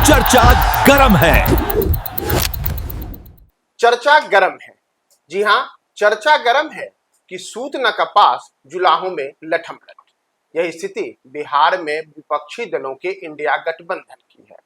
चर्चा गरम है। चर्चा गरम है। जी हां, चर्चा गरम है कि सूत न कपास जुलाहों में लठमलठ। यह स्थिति बिहार में विपक्षी दलों के इंडिया गठबंधन की है।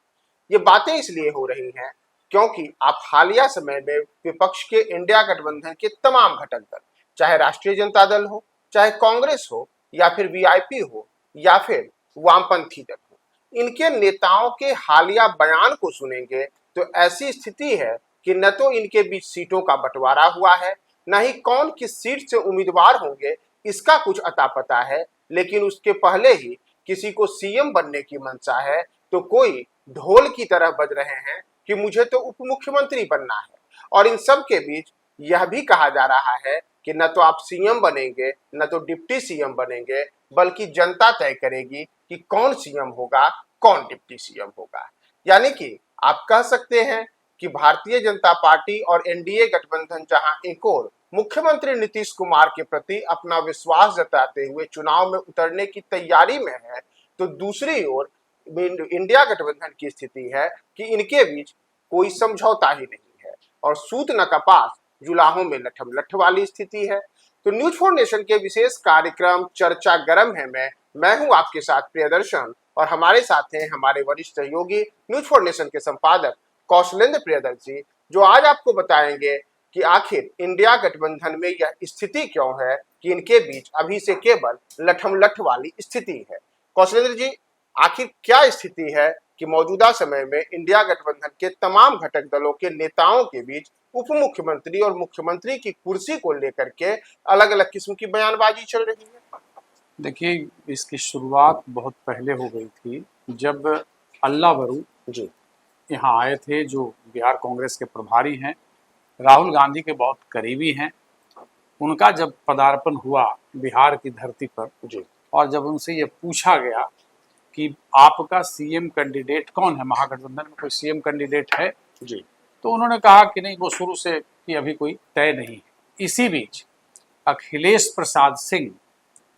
ये बातें इसलिए हो रही हैं क्योंकि आप हालिया समय में विपक्ष के इंडिया गठबंधन के तमाम घटक दल, चाहे राष्ट्रीय जनता दल हो, चाहे कांग्रेस हो, या फिर वीआईपी हो, या फिर वामपंथी दल हो, इनके नेताओं के हालिया बयान को सुनेंगे तो ऐसी स्थिति है कि न तो इनके बीच सीटों का बंटवारा हुआ है, न ही कौन किस सीट से उम्मीदवार होंगे इसका कुछ अता पता है। लेकिन उसके पहले ही किसी को सीएम बनने की मंशा है तो कोई ढोल की तरह बज रहे हैं कि मुझे तो उप मुख्यमंत्री बनना है। और इन सब के बीच यह भी कहा जा रहा है कि न तो आप सीएम बनेंगे, न तो डिप्टी सीएम बनेंगे, बल्कि जनता तय करेगी कि कौन सीएम होगा, कौन डिप्टी सीएम होगा। यानी कि आप कह सकते हैं कि भारतीय जनता पार्टी और एनडीए गठबंधन जहां एक और मुख्यमंत्री नीतीश कुमार के प्रति अपना विश्वास जताते हुए चुनाव में उतरने की तैयारी में है, तो दूसरी ओर इंडिया गठबंधन की स्थिति है कि इनके बीच कोई समझौता ही नहीं है और सूत न कपास जुलाहों में लठमलठ वाली स्थिति है। तो न्यूज फॉर नेशन के विशेष कार्यक्रम चर्चा गरम है में मैं हूं आपके साथ प्रियदर्शन, और हमारे साथ हैं हमारे वरिष्ठ सहयोगी न्यूज फॉर नेशन के संपादक कौशलेंद्र प्रियदर्शी, जो आज आपको बताएंगे कि आखिर इंडिया गठबंधन में यह स्थिति क्यों है कि इनके बीच अभी से केवल लठमलठ वाली स्थिति है। कौशलेंद्र जी, आखिर क्या स्थिति है कि मौजूदा समय में इंडिया गठबंधन के तमाम घटक दलों के नेताओं के बीच उप मुख्यमंत्री और मुख्यमंत्री की कुर्सी को लेकर के अलग अलग किस्म की बयानबाजी चल रही है? देखिए, इसकी शुरुआत बहुत पहले हो गई थी जब अल्लाह बरू जी यहाँ आए थे, जो बिहार कांग्रेस के प्रभारी हैं, राहुल गांधी के बहुत करीबी हैं। उनका जब पदार्पण हुआ बिहार की धरती पर जी और जब उनसे ये पूछा गया कि आपका सीएम कैंडिडेट कौन है, महागठबंधन में कोई सीएम कैंडिडेट है, जी तो उन्होंने कहा कि नहीं, वो शुरू से कि अभी कोई तय नहीं है। इसी बीच अखिलेश प्रसाद सिंह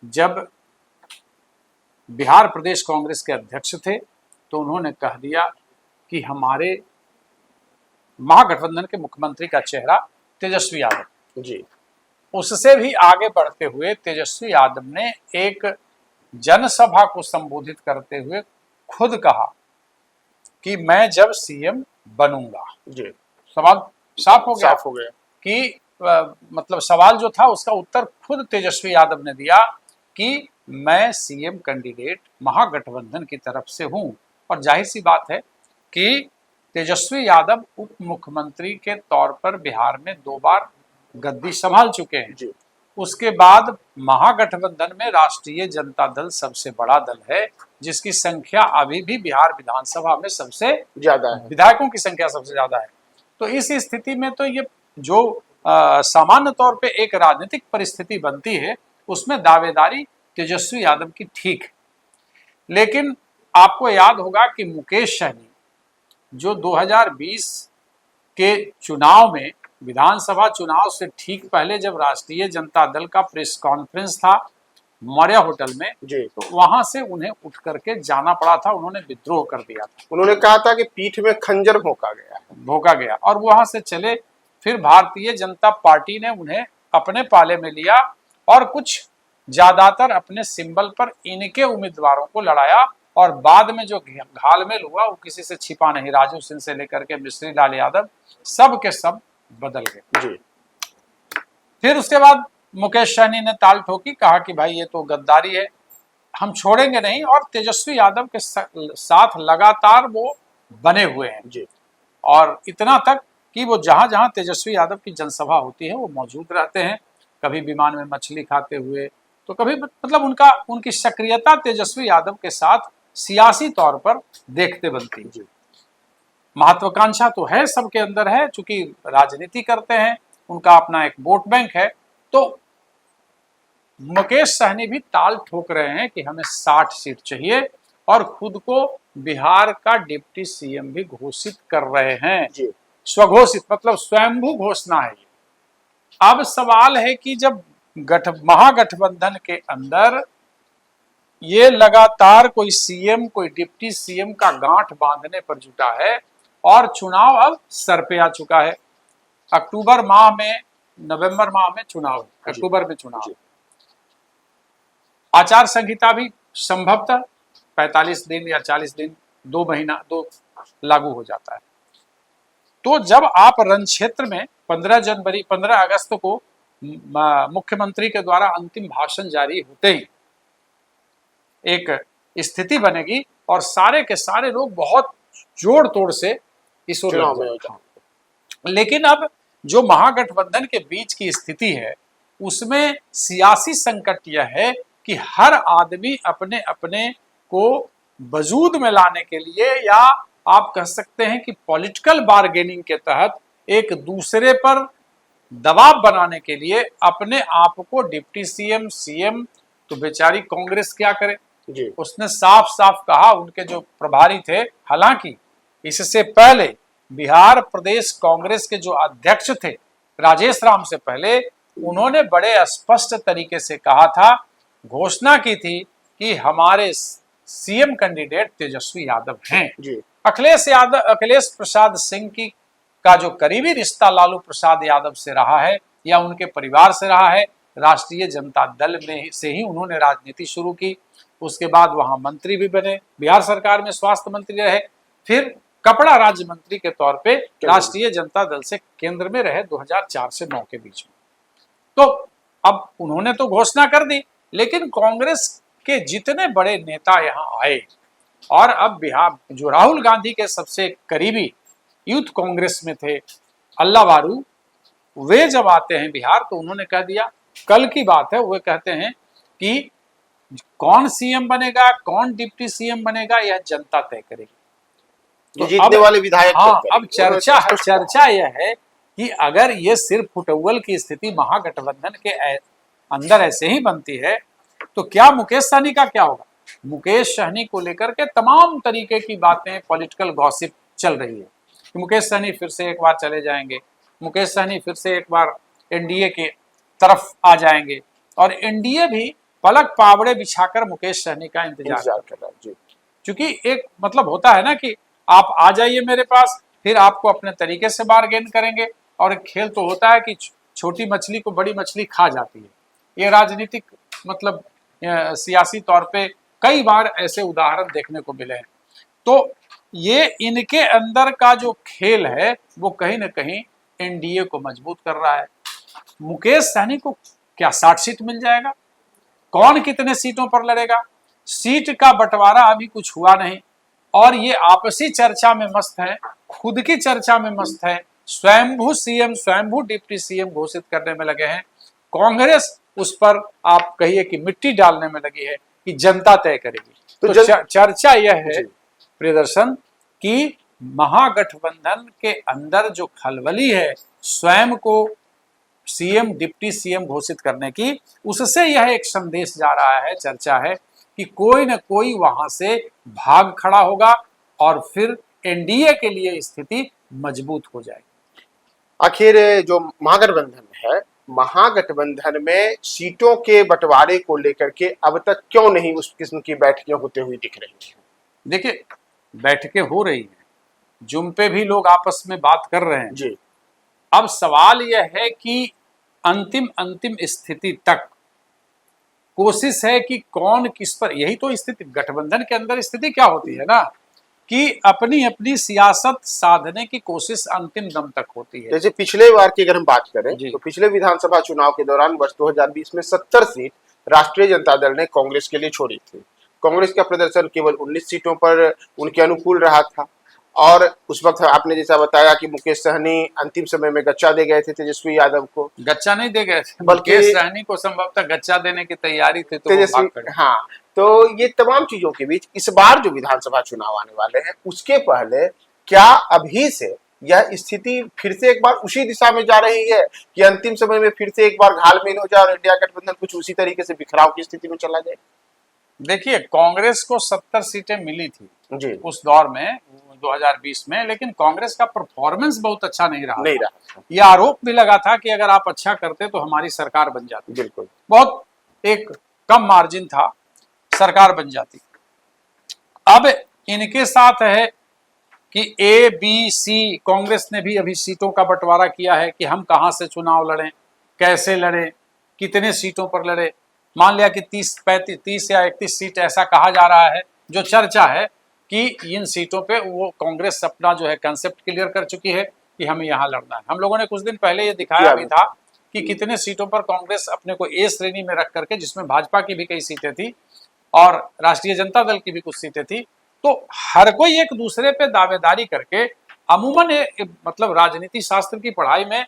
जब बिहार प्रदेश कांग्रेस के अध्यक्ष थे तो उन्होंने कह दिया कि हमारे महागठबंधन के मुख्यमंत्री का चेहरा तेजस्वी यादव। जी उससे भी आगे बढ़ते हुए तेजस्वी यादव ने एक जनसभा को संबोधित करते हुए खुद कहा कि मैं जब सीएम बनूंगा। जी सवाल साफ हो गया कि मतलब सवाल जो था उसका उत्तर खुद तेजस्वी यादव ने दिया कि मैं सीएम कैंडिडेट महागठबंधन की तरफ से हूं। और जाहिर सी बात है कि तेजस्वी यादव उप मुख्यमंत्री के तौर पर बिहार में 2 बार गद्दी संभाल चुके हैं। जी उसके बाद महागठबंधन में राष्ट्रीय जनता दल सबसे बड़ा दल है, जिसकी संख्या अभी भी बिहार विधानसभा में सबसे ज्यादा है, विधायकों की संख्या सबसे ज्यादा है। तो इस स्थिति में तो ये जो सामान्य तौर पे एक राजनीतिक परिस्थिति बनती है उसमें दावेदारी तेजस्वी यादव की ठीक है। लेकिन आपको याद होगा कि मुकेश सहनी जो 2020 के चुनाव में, विधानसभा चुनाव से ठीक पहले जब राष्ट्रीय जनता दल का प्रेस कॉन्फ्रेंस था मौर्य होटल में, तो वहां से उन्हें उठ करके जाना पड़ा था, उन्होंने विद्रोह कर दिया था। उन्होंने कहा था कि पीठ में खंजर भोंका गया और वहां से चले। फिर भारतीय जनता पार्टी ने उन्हें अपने पाले में लिया और कुछ ज्यादातर अपने सिंबल पर इनके उम्मीदवारों को लड़ाया, और बाद में जो घालमेल हुआ वो किसी से छिपा नहीं। राजू सिंह से लेकर के मिश्री लाल यादव सब के सब बदल गए जी। फिर उसके बाद मुकेश सहनी ने ताल ठोकी, कहा कि भाई ये तो गद्दारी है, हम छोड़ेंगे नहीं, और तेजस्वी यादव के साथ लगातार वो बने हुए हैं जी। और इतना तक कि वो जहां जहां तेजस्वी यादव की जनसभा होती है वो मौजूद रहते हैं, कभी विमान में मछली खाते हुए, तो कभी मतलब उनकी सक्रियता तेजस्वी यादव के साथ सियासी तौर पर देखते बनती है। महत्वाकांक्षा तो है, सबके अंदर है, चूंकि राजनीति करते हैं, उनका अपना एक वोट बैंक है। तो मुकेश सहनी भी ताल ठोक रहे हैं कि हमें 60 सीट चाहिए और खुद को बिहार का डिप्टी सीएम भी घोषित कर रहे हैं जी। स्वघोषित मतलब स्वयंभू घोषणा है ये। अब सवाल है कि जब महागठबंधन के अंदर ये लगातार कोई सीएम कोई डिप्टी सीएम का गांठ बांधने पर जुटा है और चुनाव अब सर पे आ चुका है। अक्टूबर माह में, नवंबर माह में चुनाव, अक्टूबर में चुनाव, आचार संहिता भी संभवतः 45 दिन या 40 दिन, 2 महीना लागू हो जाता है। तो जब आप रण क्षेत्र में 15 अगस्त को मुख्यमंत्री के द्वारा अंतिम भाषण जारी होते ही एक स्थिति बनेगी और सारे के सारे लोग बहुत जोड़ तोड़ से इस ओर लग जाएंगे। लेकिन अब जो महागठबंधन के बीच की स्थिति है उसमें सियासी संकट यह है कि हर आदमी अपने अपने को वजूद में लाने के लिए, या आप कह सकते हैं कि पॉलिटिकल बार्गेनिंग के तहत एक दूसरे पर दबाव बनाने के लिए अपने आप को डिप्टी सीएम, सीएम, तो बेचारी कांग्रेस क्या करे जी। उसने साफ साफ कहा, उनके जो प्रभारी थे, हालांकि इससे पहले बिहार प्रदेश कांग्रेस के जो अध्यक्ष थे राजेश राम से पहले, उन्होंने बड़े स्पष्ट तरीके से कहा था, घोषणा की थी कि हमारे सीएम कैंडिडेट तेजस्वी यादव हैं जी। अखिलेश प्रसाद सिंह की का जो करीबी रिश्ता लालू प्रसाद यादव से रहा है या उनके परिवार से रहा है, राष्ट्रीय जनता दल में से ही उन्होंने राजनीति शुरू की, उसके बाद वहां मंत्री भी बने, बिहार सरकार में स्वास्थ्य मंत्री रहे, फिर कपड़ा राज्य मंत्री के तौर पे राष्ट्रीय जनता दल से केंद्र में रहे 2004 से 9 के बीच में। तो अब उन्होंने तो घोषणा कर दी, लेकिन कांग्रेस के जितने बड़े नेता यहाँ आए और अब बिहार जो राहुल गांधी के सबसे करीबी यूथ कांग्रेस में थे अल्ला वारू, वे जब आते हैं बिहार तो उन्होंने कह दिया, कल की बात है, वे कहते हैं कि कौन सीएम बनेगा, कौन डिप्टी सीएम बनेगा, यह जनता तय करेगी। तो जीतने वाले विधायक, हाँ, अब चर्चा यह है कि अगर ये सिर्फ फुटबॉल की स्थिति महागठबंधन के अंदर ऐसे ही बनती है तो क्या मुकेश सहनी का क्या होगा। मुकेश सहनी को लेकर के तमाम तरीके की बातें, पॉलिटिकल गॉसिप चल रही है कि मुकेश सहनी फिर से एक बार चले जाएंगे, मुकेश सहनी फिर से एक बार एनडीए के तरफ आ जाएंगे, और एनडीए भी पलक पावड़े बिछाकर मुकेश सहनी का इंतजार कर रहा है। क्योंकि एक मतलब होता है ना कि आप आ जाइए मेरे पास, फिर आपको अपने तरीके से बार्गेन करेंगे, और एक खेल तो होता है कि छोटी मछली को बड़ी मछली खा जाती है। ये राजनीतिक मतलब सियासी तौर पे कई बार ऐसे उदाहरण देखने को मिले हैं। तो ये इनके अंदर का जो खेल है वो कहीं ना कहीं एनडीए को मजबूत कर रहा है। मुकेश सहनी को क्या 60 सीट मिल जाएगा, कौन कितने सीटों पर लड़ेगा, सीट का बंटवारा अभी कुछ हुआ नहीं, और ये आपसी चर्चा में मस्त है, खुद की चर्चा में मस्त है, स्वयंभू सीएम, स्वयंभू डिप्टी सीएम घोषित करने में लगे हैं। कांग्रेस उस पर आप कहिए कि मिट्टी डालने में लगी है कि जनता तय करेगी। तो चर्चा यह है प्रियदर्शन कि महागठबंधन के अंदर जो खलबली है स्वयं को सीएम डिप्टी सीएम घोषित करने की, उससे यह एक संदेश जा रहा है, चर्चा है कि कोई न कोई वहां से भाग खड़ा होगा और फिर एनडीए के लिए स्थिति मजबूत हो जाएगी। आखिर जो महागठबंधन है, महागठबंधन में सीटों के बंटवारे को लेकर के अब तक क्यों नहीं उस किस्म की बैठकें होते हुए दिख रही हैं? देखिए, बैठकें हो रही हैं, जुम पे भी लोग आपस में बात कर रहे हैं जी। अब सवाल यह है कि अंतिम स्थिति तक कोशिश है कि कौन किस पर, यही तो स्थिति गठबंधन के अंदर स्थिति क्या होती है ना, कि अपनी अपनी सियासत साधने की कोशिश अंतिम दम तक होती है। जैसे पिछले बार की अगर हम बात करें तो पिछले विधानसभा चुनाव के दौरान वर्ष 2020 में 70 सीट राष्ट्रीय जनता दल ने कांग्रेस के लिए छोड़ी थी। कांग्रेस का प्रदर्शन केवल 19 सीटों पर उनके अनुकूल रहा था, और उस वक्त आपने जैसा बताया कि मुकेश सहनी अंतिम समय में गच्चा दे गए थे तेजस्वी यादव को। गच्चा नहीं दे गए थे, बल्कि मुकेश सहनी को संभवतः गच्चा देने की तैयारी थी, तो तेजस्वी, हाँ। तो ये तमाम चीजों के बीच इस बार जो विधानसभा चुनाव आने वाले हैं उसके पहले क्या अभी से यह स्थिति फिर से एक बार उसी दिशा में जा रही है कि अंतिम समय में फिर से एक बार घालमेल हो जाए और इंडिया गठबंधन कुछ उसी तरीके से बिखराव की स्थिति में चला जाए? देखिए, कांग्रेस को 70 सीटें मिली थी जी उस दौर में 2020 में, लेकिन कांग्रेस का परफॉर्मेंस बहुत अच्छा नहीं रहा। यह आरोप भी लगा था कि अगर आप अच्छा करते तो हमारी सरकार बन जाती। बिल्कुल, बहुत एक कम मार्जिन था, सरकार बन जाती। अब इनके साथ है कि ए बी सी, कांग्रेस ने भी अभी सीटों का बंटवारा किया है कि हम कहां से चुनाव लड़ें, कैसे लड़ें, कितने सीटों पर लड़े। मान लिया कि 30 या 31 सीट ऐसा कहा जा रहा है, जो चर्चा है कि इन सीटों पे वो कांग्रेस अपना जो है कंसेप्ट क्लियर कर चुकी है कि हमें यहाँ लड़ना है। हम लोगों ने कुछ दिन पहले ये दिखाया भी था कि कितने सीटों पर कांग्रेस अपने को ए श्रेणी में रख करके, जिसमें भाजपा की भी कई सीटें थी और राष्ट्रीय जनता दल की भी कुछ सीटें थी, तो हर कोई एक दूसरे पे दावेदारी करके, अमूमन मतलब राजनीति शास्त्र की पढ़ाई में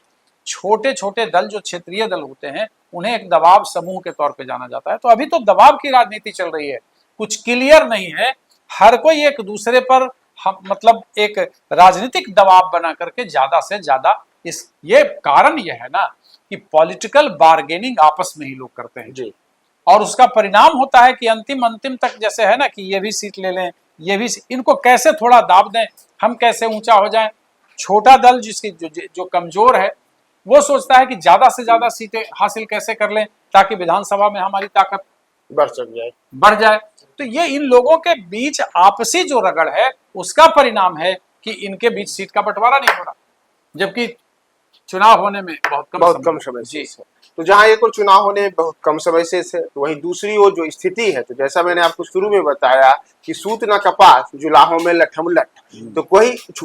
छोटे छोटे दल, जो क्षेत्रीय दल होते हैं, उन्हें एक दबाव समूह के तौर पे जाना जाता है। तो अभी तो दबाव की राजनीति चल रही है, कुछ क्लियर नहीं है। हर कोई एक दूसरे पर मतलब एक राजनीतिक दबाव बना करके ज्यादा से ज्यादा, ये कारण ये है ना कि पॉलिटिकल बार्गेनिंग आपस में ही लोग करते हैं जी। और उसका परिणाम होता है कि अंतिम तक जैसे है ना कि ये भी सीट ले लें, ये भी, इनको कैसे थोड़ा दाब दें, हम कैसे ऊंचा हो जाएं। छोटा दल जिसकी जो कमजोर है, वो सोचता है कि ज्यादा से ज्यादा सीटें हासिल कैसे कर लें ताकि विधानसभा में हमारी ताकत बढ़ जाए। तो ये इन लोगों के बीच आपसी जो रगड़ है, उसका परिणाम है कि इनके बीच सीट का बंटवारा नहीं हो रहा, जबकि चुनाव होने में बहुत कम समय से। तो जहां एक और चुनाव होने में बहुत कम समय से तो वहीं दूसरी ओर जो स्थिति है, तो जैसा मैंने आपको शुरू में बताया कि सूत न कपास जुलाहों में लठम लठ, तो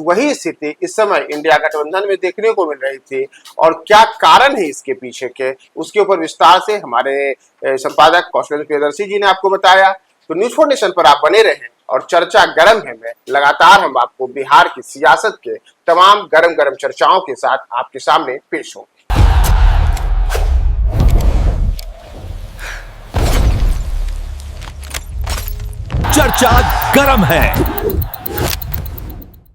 वही स्थिति इस समय इंडिया गठबंधन में देखने को मिल रही थी। और क्या कारण है इसके पीछे के, उसके ऊपर विस्तार से हमारे संपादक कौशल प्रियदर्शी जी ने आपको बताया। तो न्यूज़ 4 नेशन पर आप बने रहें और चर्चा गर्म है में लगातार हम आपको बिहार की सियासत के तमाम गर्म चर्चाओं के साथ आपके सामने पेश होंगे। चर्चा गर्म है।